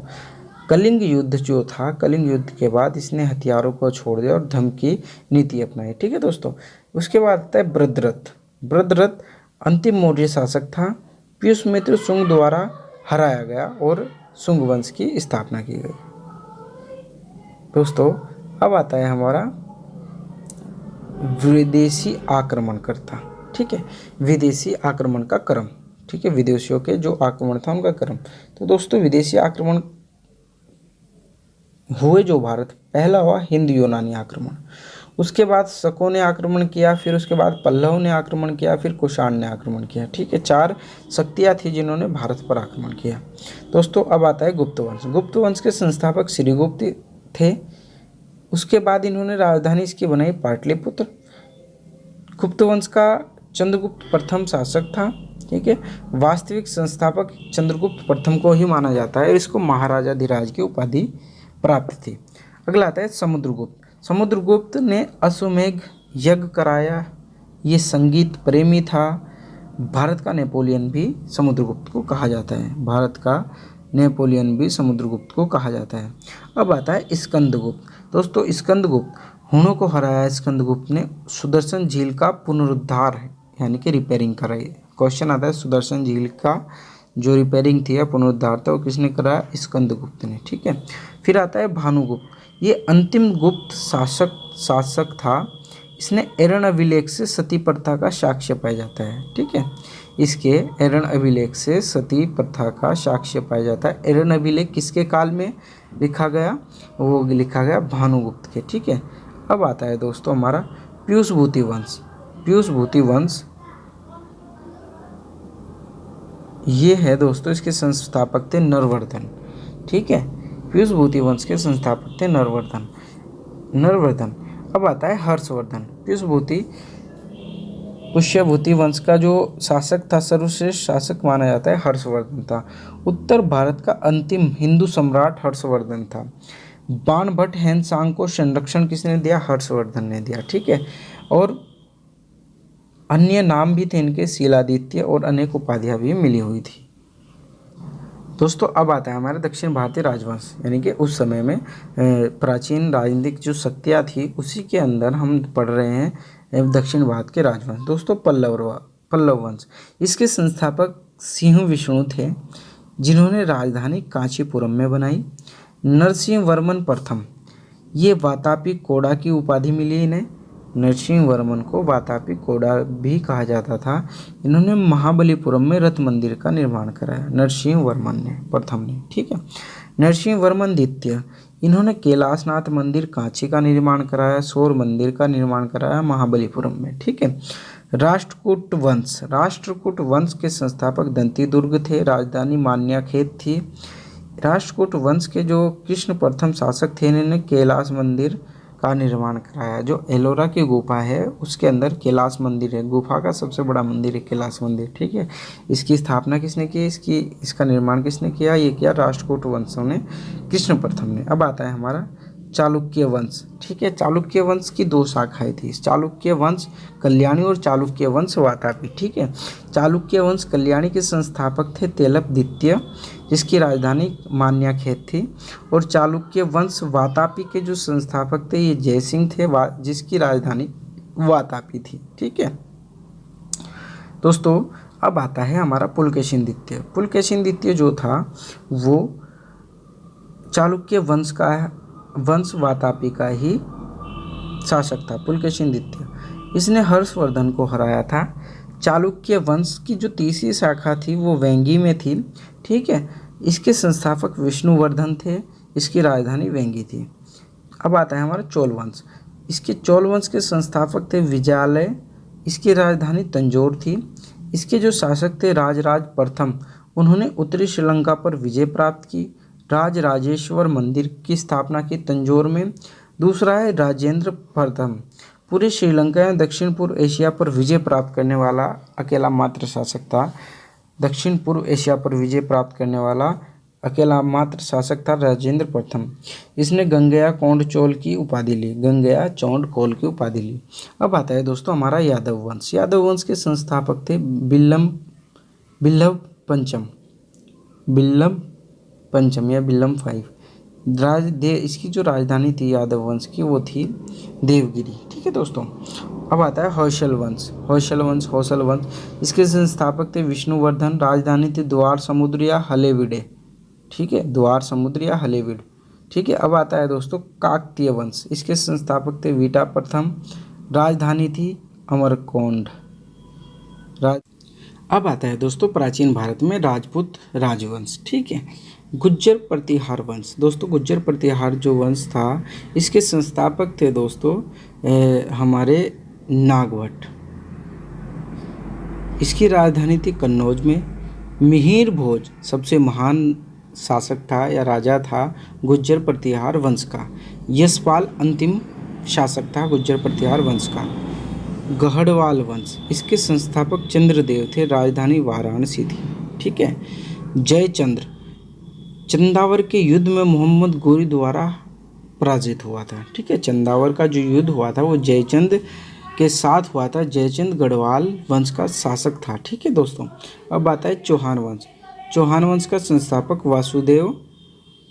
कलिंग युद्ध जो था, कलिंग युद्ध के बाद इसने हथियारों को छोड़ दिया और धम्म की नीति अपनाई। ठीक है दोस्तों, उसके बाद आता है बृहद्रथ। बृहद्रथ अंतिम मौर्य शासक था। पुष्यमित्र शुंग द्वारा हराया गया और शुंग वंश की स्थापना की गई। दोस्तों अब आता है हमारा विदेशी आक्रमणकर्ता। ठीक है, विदेशी आक्रमण का क्रम। ठीक है, विदेशियों के जो आक्रमण था उनका क्रम। तो दोस्तों विदेशी आक्रमण हुए जो भारत, पहला हुआ हिंद यूनानी आक्रमण, उसके बाद शकों ने आक्रमण किया, फिर उसके बाद पल्लव ने आक्रमण किया, फिर कुषाण ने आक्रमण किया। ठीक है, 4 शक्तियाँ थी जिन्होंने भारत पर आक्रमण किया। दोस्तों अब आता है गुप्त वंश। गुप्त वंश के संस्थापक श्रीगुप्त थे। उसके बाद इन्होंने राजधानी इसकी बनाई पाटलिपुत्र। गुप्त वंश का चंद्रगुप्त प्रथम शासक था। ठीक है, वास्तविक संस्थापक चंद्रगुप्त प्रथम को ही माना जाता है। इसको महाराजाधिराज की उपाधि प्राप्त थी। अगला आता है समुद्रगुप्त। समुद्रगुप्त ने अश्वमेध यज्ञ कराया। ये संगीत प्रेमी था। भारत का नेपोलियन भी समुद्रगुप्त को कहा जाता है। भारत का नेपोलियन भी समुद्रगुप्त को कहा जाता है। अब आता है स्कंदगुप्त। दोस्तों स्कंदगुप्त हुणों को हराया। स्कंदगुप्त ने सुदर्शन झील का पुनरुद्धार यानी कि रिपेयरिंग कराई। क्वेश्चन आता है सुदर्शन झील का जो रिपेयरिंग थी या पुनरुद्धार था वो किसने कराया? स्कंदगुप्त ने। ठीक है, फिर आता है भानुगुप्त। ये अंतिम गुप्त शासक था। इसने एरन अभिलेख से सती प्रथा का साक्ष्य पाया जाता है। ठीक है, इसके एरन अभिलेख से सती प्रथा का साक्ष्य पाया जाता है। एरन अभिलेख किसके काल में लिखा गया? वो लिखा गया भानुगुप्त के। ठीक है, अब आता है दोस्तों हमारा पीयूषभूति वंश। पीयूषभूति वंश ये है दोस्तों, इसके संस्थापक थे नरवर्धन। ठीक है, पीयूषभूति वंश के संस्थापक थे नरवर्धन। अब आता है हर्षवर्धन। पुष्यभूति वंश का जो शासक था, सर्वश्रेष्ठ शासक माना जाता है, हर्षवर्धन था। उत्तर भारत का अंतिम हिंदू सम्राट हर्षवर्धन था। बाणभट्ट हैनसांग को संरक्षण किसने दिया? हर्षवर्धन ने दिया। ठीक है, और अन्य नाम भी थे इनके, शीलादित्य, और अनेक उपाधियां भी मिली हुई थी। दोस्तों अब आता है हमारे दक्षिण भारतीय राजवंश, यानी कि उस समय में प्राचीन राजनीतिक जो शक्तियाँ थी उसी के अंदर हम पढ़ रहे हैं दक्षिण भारत के राजवंश। दोस्तों पल्लव वंश, इसके संस्थापक सिंह विष्णु थे जिन्होंने राजधानी कांचीपुरम में बनाई। नरसिंह वर्मन प्रथम, ये वातापी कोड़ा की उपाधि मिली इन्हें। नरसिंह वर्मन को वातापी कोड़ा भी कहा जाता था। इन्होंने महाबलीपुरम में रथ मंदिर का निर्माण कराया। नरसिंह वर्मन ने प्रथम ने। ठीक है, नरसिंह वर्मन द्वितीय, इन्होंने कैलाशनाथ मंदिर कांची का निर्माण कराया। सौर मंदिर का निर्माण कराया महाबलीपुरम में। ठीक है, राष्ट्रकूट वंश के संस्थापक दंतीदुर्ग थे। राजधानी मान्याखेत थी। राष्ट्रकूट वंश के जो कृष्ण प्रथम शासक थे इन्होंने कैलाश मंदिर का निर्माण कराया। जो एलोरा की गुफा है उसके अंदर कैलाश मंदिर है। गुफा का सबसे बड़ा मंदिर है कैलाश मंदिर। ठीक है, इसकी स्थापना किसने की? इसका निर्माण किसने किया? ये किया राष्ट्रकूट वंशों ने, कृष्ण प्रथम ने। अब आता है हमारा चालुक्य वंश। ठीक है, चालुक्य वंश की 2 शाखाएं थी, चालुक्य वंश कल्याणी और चालुक्य वंश वातापी। ठीक है, चालुक्य वंश कल्याणी के संस्थापक थे तेलप द्वितीय, जिसकी राजधानी मान्याखेत थी। और चालुक्य वंश वातापी के जो संस्थापक थे ये जयसिंह थे, जिसकी राजधानी वातापी थी। ठीक है दोस्तों, अब आता है हमारा पुलकेशिन द्वितीय। पुलकेशिन द्वितीय जो था वो चालुक्य वंश वातापी का ही शासक था। पुलकेशिन द्वितीय, इसने हर्षवर्धन को हराया था। चालुक्य वंश की जो तीसरी शाखा थी वो वेंगी में थी। ठीक है, इसके संस्थापक विष्णुवर्धन थे। इसकी राजधानी वेंगी थी। अब आता है हमारा चोल वंश। इसके चोल वंश के संस्थापक थे विजयालय। इसकी राजधानी तंजौर थी। इसके जो शासक थे राजराज प्रथम, उन्होंने उत्तरी श्रीलंका पर विजय प्राप्त की। राजराजेश्वर मंदिर की स्थापना की तंजौर में। दूसरा है राजेंद्र प्रथम, पूरे श्रीलंका या दक्षिण पूर्व एशिया पर विजय प्राप्त करने वाला अकेला मात्र शासक था। दक्षिण पूर्व एशिया पर विजय प्राप्त करने वाला अकेला मात्र शासक था राजेंद्र प्रथम। इसने गंगेया कोंड चोल की उपाधि ली, गंगेया चौंड कोल की उपाधि ली। अब आता है दोस्तों हमारा यादव वंश। यादव वंश के संस्थापक थे बिल्लभ पंचम, बिल्लभ पंचम या बिल्लम फाइव। इसकी जो राजधानी थी यादव वंश की वो थी देवगिरी। ठीक है दोस्तों। अब आता है हौशल वंश। हौशल वंश इसके संस्थापक थे विष्णुवर्धन। राजधानी थी द्वार समुद्र या हलेविडे। ठीक है, द्वार समुद्र या हलेविड। ठीक है। अब आता है दोस्तों काकतीय वंश। इसके संस्थापक थे वीटा प्रथम। राजधानी थी अमरकोंड। अब आता है दोस्तों प्राचीन भारत में राजपूत राजवंश। ठीक है। गुज्जर प्रतिहार वंश। दोस्तों गुज्जर प्रतिहार जो वंश था इसके संस्थापक थे दोस्तों हमारे नागभट्ट। इसकी राजधानी थी कन्नौज में। मिहिर भोज सबसे महान शासक था या राजा था गुज्जर प्रतिहार वंश का। यशपाल अंतिम शासक था गुज्जर प्रतिहार वंश का। गढ़वाल वंश इसके संस्थापक चंद्रदेव थे। राजधानी वाराणसी थी। ठीक है। जयचंद्र चंदावर के युद्ध में मोहम्मद गोरी द्वारा पराजित हुआ था। ठीक है। चंदावर का जो युद्ध हुआ था वो जयचंद के साथ हुआ था। जयचंद गढ़वाल वंश का शासक था। ठीक है दोस्तों। अब आता है चौहान वंश। चौहान वंश का संस्थापक वासुदेव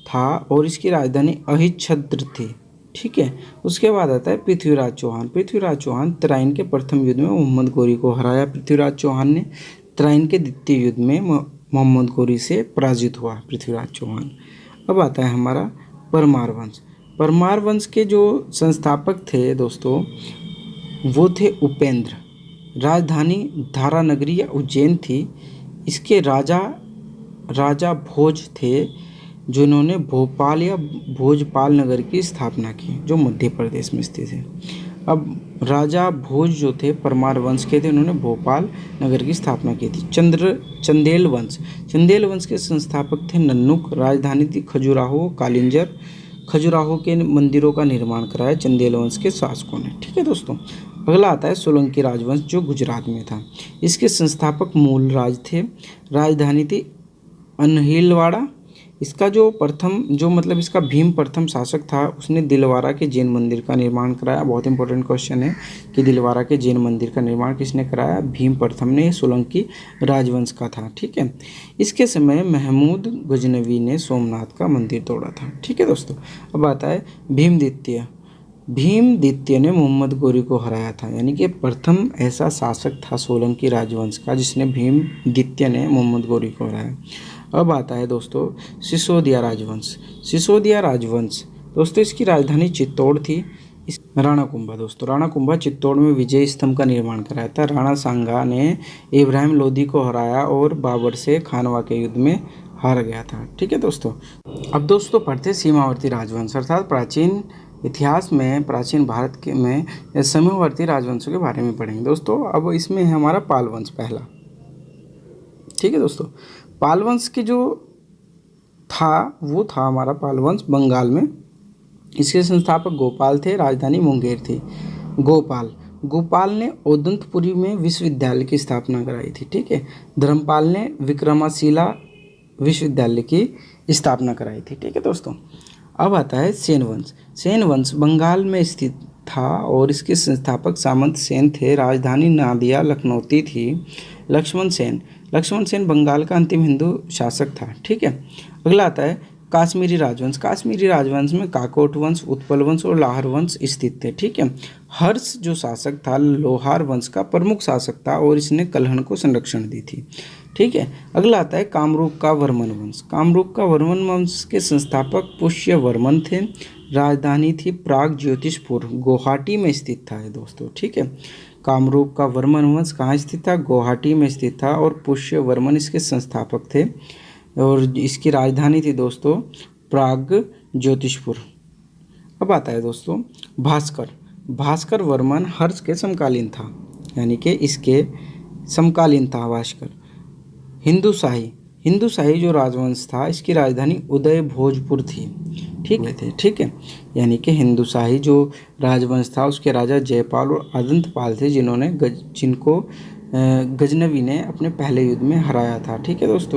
था और इसकी राजधानी अहिच्छत्र थी। ठीक है। उसके बाद आता है पृथ्वीराज चौहान। पृथ्वीराज चौहान तराइन के प्रथम युद्ध में मोहम्मद गोरी को हराया। पृथ्वीराज चौहान ने तराइन के द्वितीय युद्ध में मोहम्मद गोरी से पराजित हुआ पृथ्वीराज चौहान। अब आता है हमारा परमार वंश। परमार वंश के जो संस्थापक थे दोस्तों वो थे उपेंद्र। राजधानी धारानगरी या उज्जैन थी। इसके राजा भोज थे जिन्होंने भोपाल या भोजपाल नगर की स्थापना की जो मध्य प्रदेश में स्थित है। अब राजा भोज जो थे परमार वंश के थे, उन्होंने भोपाल नगर की स्थापना की थी। चंदेल वंश। चंदेल वंश के संस्थापक थे नन्नुक। राजधानी थी खजुराहो कालिंजर। खजुराहो के मंदिरों का निर्माण कराया चंदेल वंश के शासकों ने। ठीक है दोस्तों। अगला आता है सोलंकी राजवंश जो गुजरात में था। इसके संस्थापक मूलराज थे। राजधानी थी अनहिलवाड़ा। इसका जो प्रथम जो मतलब इसका भीम प्रथम शासक था उसने दिलवारा के जैन मंदिर का निर्माण कराया। बहुत इंपॉर्टेंट क्वेश्चन है कि दिलवारा के जैन मंदिर का निर्माण किसने कराया? भीम प्रथम ने। सोलंकी राजवंश का था। ठीक है। इसके समय महमूद गजनवी ने सोमनाथ का मंदिर तोड़ा था। ठीक है दोस्तों। अब आता है भीम द्वितीय। भीम द्वितीय ने मोहम्मद गोरी को हराया था, यानी कि प्रथम ऐसा शासक था सोलंकी राजवंश का जिसने भीम द्वितीय ने मोहम्मद गोरी को हराया। अब आता है दोस्तों सिसोदिया राजवंश। सिसोदिया राजवंश दोस्तों इसकी राजधानी चित्तौड़ थी। राणा कुंभा। दोस्तों राणा कुंभा चित्तौड़ में विजय स्तंभ का निर्माण कराया था। राणा सांगा ने इब्राहिम लोदी को हराया और बाबर से खानवा के युद्ध में हार गया था। ठीक है दोस्तों। अब दोस्तों पढ़ते सीमावर्ती राजवंश, अर्थात प्राचीन इतिहास में प्राचीन भारत के में सीमावर्ती राजवंशों के बारे में पढ़ेंगे दोस्तों। अब इसमें है हमारा पाल वंश पहला। ठीक है दोस्तों। पाल वंश के जो था वो था हमारा पाल वंश बंगाल में। इसके संस्थापक गोपाल थे। राजधानी मुंगेर थी। गोपाल ने ओदंतपुरी में विश्वविद्यालय की स्थापना कराई थी। ठीक है। धर्मपाल ने विक्रमशिला विश्वविद्यालय की स्थापना कराई थी। ठीक है दोस्तों। अब आता है सेन वंश। सेन वंश बंगाल में स्थित था और इसके संस्थापक सामंत सेन थे। राजधानी नादिया लखनौती थी। लक्ष्मण सेन बंगाल का अंतिम हिंदू शासक था। ठीक है। अगला आता है काश्मीरी राजवंश। काश्मीरी राजवंश में काकोट वंश, उत्पल वंश और लाहर वंश स्थित थे। ठीक है। हर्ष जो शासक था लोहार वंश का प्रमुख शासक था और इसने कलहण को संरक्षण दी थी। ठीक है। अगला आता है कामरूप का वर्मन वंश। कामरूप का वर्मन वंश के संस्थापक पुष्य वर्मन थे। राजधानी थी प्राग ज्योतिषपुर, गुवाहाटी में स्थित था दोस्तों। ठीक है। कामरूप का वर्मन वंश कहाँ स्थित था? गुवाहाटी में स्थित था और पुष्य वर्मन इसके संस्थापक थे और इसकी राजधानी थी दोस्तों प्राग ज्योतिषपुर। अब आता है दोस्तों भास्कर वर्मन हर्ष के समकालीन था, यानी कि इसके समकालीन था भास्कर। हिंदुशाही जो राजवंश था इसकी राजधानी उदय भोजपुर थी। ठीक है। यानी कि हिंदुशाही जो राजवंश था उसके राजा जयपाल और अदंतपाल थे जिनको गजनवी ने अपने पहले युद्ध में हराया था। ठीक है दोस्तों।